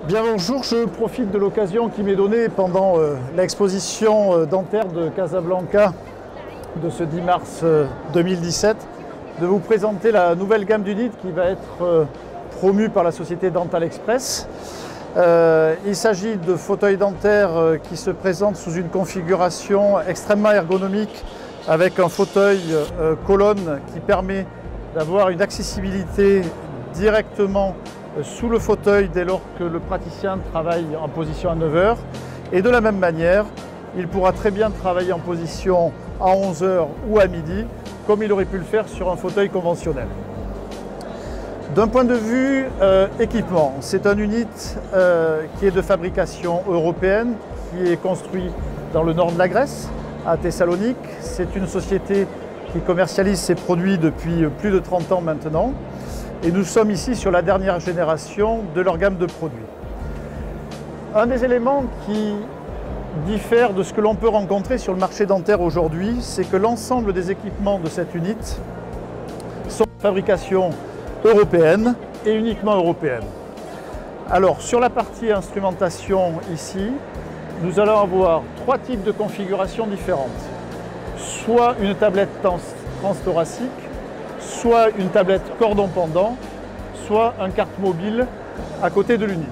Bien bonjour, je profite de l'occasion qui m'est donnée pendant l'exposition dentaire de Casablanca de ce 10 mars 2017 de vous présenter la nouvelle gamme d'unités qui va être promue par la société Dental Express. Il s'agit de fauteuils dentaires qui se présentent sous une configuration extrêmement ergonomique avec un fauteuil colonne qui permet d'avoir une accessibilité directement sous le fauteuil dès lors que le praticien travaille en position à 9 heures. Et de la même manière, il pourra très bien travailler en position à 11 heures ou à midi, comme il aurait pu le faire sur un fauteuil conventionnel. D'un point de vue équipement, c'est un unit qui est de fabrication européenne, qui est construit dans le nord de la Grèce, à Thessalonique. C'est une société qui commercialise ses produits depuis plus de 30 ans maintenant. Et nous sommes ici sur la dernière génération de leur gamme de produits. Un des éléments qui diffère de ce que l'on peut rencontrer sur le marché dentaire aujourd'hui, c'est que l'ensemble des équipements de cette unité sont de fabrication européenne et uniquement européenne. Alors sur la partie instrumentation ici, nous allons avoir trois types de configurations différentes. Soit une tablette transthoracique, soit une tablette cordon pendant, soit un carte mobile à côté de l'unité.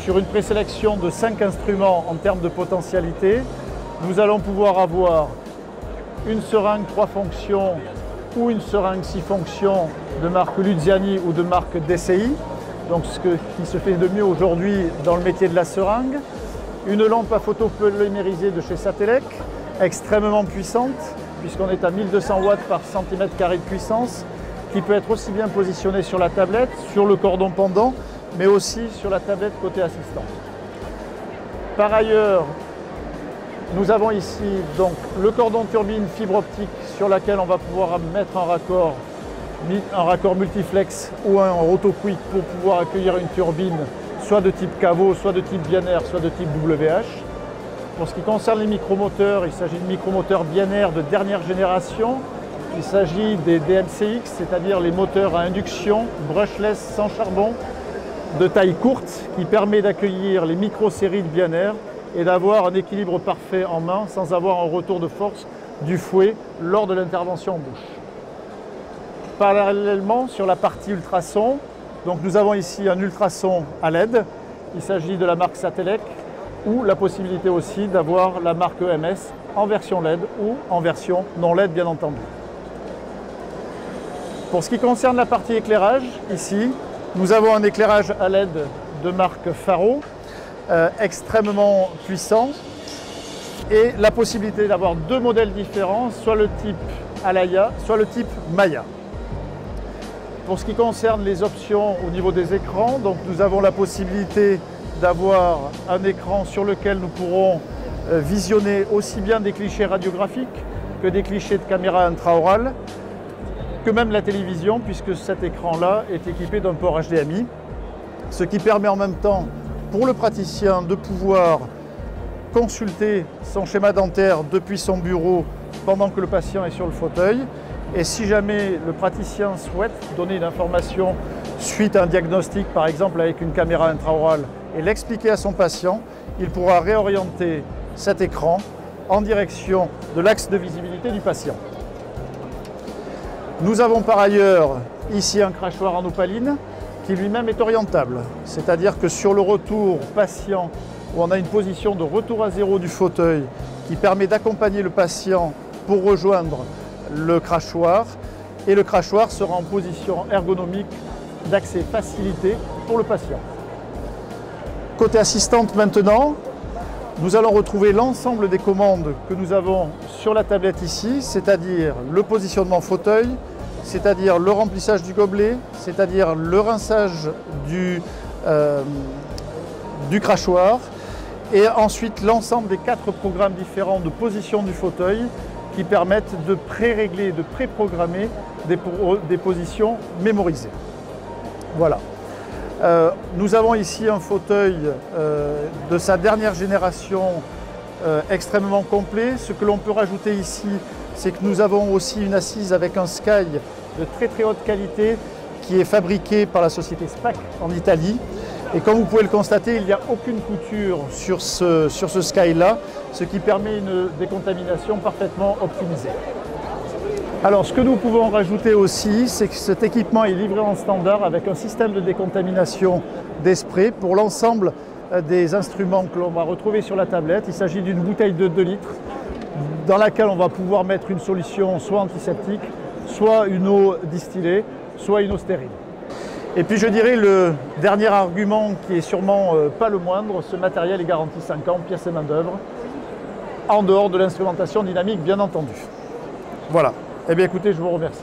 Sur une présélection de 5 instruments en termes de potentialité, nous allons pouvoir avoir une seringue 3 fonctions ou une seringue 6 fonctions de marque Luziani ou de marque DCI, donc ce qui se fait de mieux aujourd'hui dans le métier de la seringue. Une lampe à photopolymériser de chez Satellec, extrêmement puissante, puisqu'on est à 1200 watts par centimètre carré de puissance, qui peut être aussi bien positionné sur la tablette, sur le cordon pendant, mais aussi sur la tablette côté assistant. Par ailleurs, nous avons ici donc le cordon turbine fibre optique sur laquelle on va pouvoir mettre un raccord multiflex ou un roto-quick pour pouvoir accueillir une turbine soit de type caveau, soit de type Bien-Air, soit de type WH. Pour ce qui concerne les micromoteurs, il s'agit de micromoteurs Bien-Air de dernière génération. Il s'agit des DMCX, c'est-à-dire les moteurs à induction brushless sans charbon de taille courte qui permet d'accueillir les micro-séries de Bien-Air et d'avoir un équilibre parfait en main sans avoir un retour de force du fouet lors de l'intervention en bouche. Parallèlement, sur la partie ultrason, donc nous avons ici un ultrason à LED. Il s'agit de la marque Satellec, ou la possibilité aussi d'avoir la marque EMS en version LED ou en version non LED bien entendu. Pour ce qui concerne la partie éclairage, ici, nous avons un éclairage à LED de marque Faro, extrêmement puissant, et la possibilité d'avoir deux modèles différents, soit le type Alaya, soit le type Maya. Pour ce qui concerne les options au niveau des écrans, donc nous avons la possibilité d'avoir un écran sur lequel nous pourrons visionner aussi bien des clichés radiographiques que des clichés de caméra intraorale, que même la télévision, puisque cet écran-là est équipé d'un port HDMI, ce qui permet en même temps pour le praticien de pouvoir consulter son schéma dentaire depuis son bureau pendant que le patient est sur le fauteuil. Et si jamais le praticien souhaite donner une information suite à un diagnostic, par exemple avec une caméra intraorale, et l'expliquer à son patient, il pourra réorienter cet écran en direction de l'axe de visibilité du patient. Nous avons par ailleurs ici un crachoir en opaline qui lui-même est orientable, c'est-à-dire que sur le retour patient, où on a une position de retour à zéro du fauteuil qui permet d'accompagner le patient pour rejoindre le crachoir, et le crachoir sera en position ergonomique d'accès facilité pour le patient. Côté assistante maintenant, nous allons retrouver l'ensemble des commandes que nous avons sur la tablette ici, c'est-à-dire le positionnement fauteuil, c'est-à-dire le remplissage du gobelet, c'est-à-dire le rinçage du crachoir, et ensuite l'ensemble des 4 programmes différents de position du fauteuil qui permettent de pré-régler, de pré-programmer des positions mémorisées. Voilà. Nous avons ici un fauteuil de sa dernière génération extrêmement complet. Ce que l'on peut rajouter ici, c'est que nous avons aussi une assise avec un sky de très haute qualité qui est fabriqué par la société SPAC en Italie Et comme vous pouvez le constater, il n'y a aucune couture sur ce Sky-là, ce qui permet une décontamination parfaitement optimisée. Alors, ce que nous pouvons rajouter aussi, c'est que cet équipement est livré en standard avec un système de décontamination des sprays pour l'ensemble des instruments que l'on va retrouver sur la tablette. Il s'agit d'une bouteille de 2 litres dans laquelle on va pouvoir mettre une solution soit antiseptique, soit une eau distillée, soit une eau stérile. Et puis je dirais le dernier argument qui est sûrement pas le moindre, ce matériel est garanti 5 ans, pièces et main d'œuvre, en dehors de l'instrumentation dynamique bien entendu. Voilà. Eh bien écoutez, je vous remercie.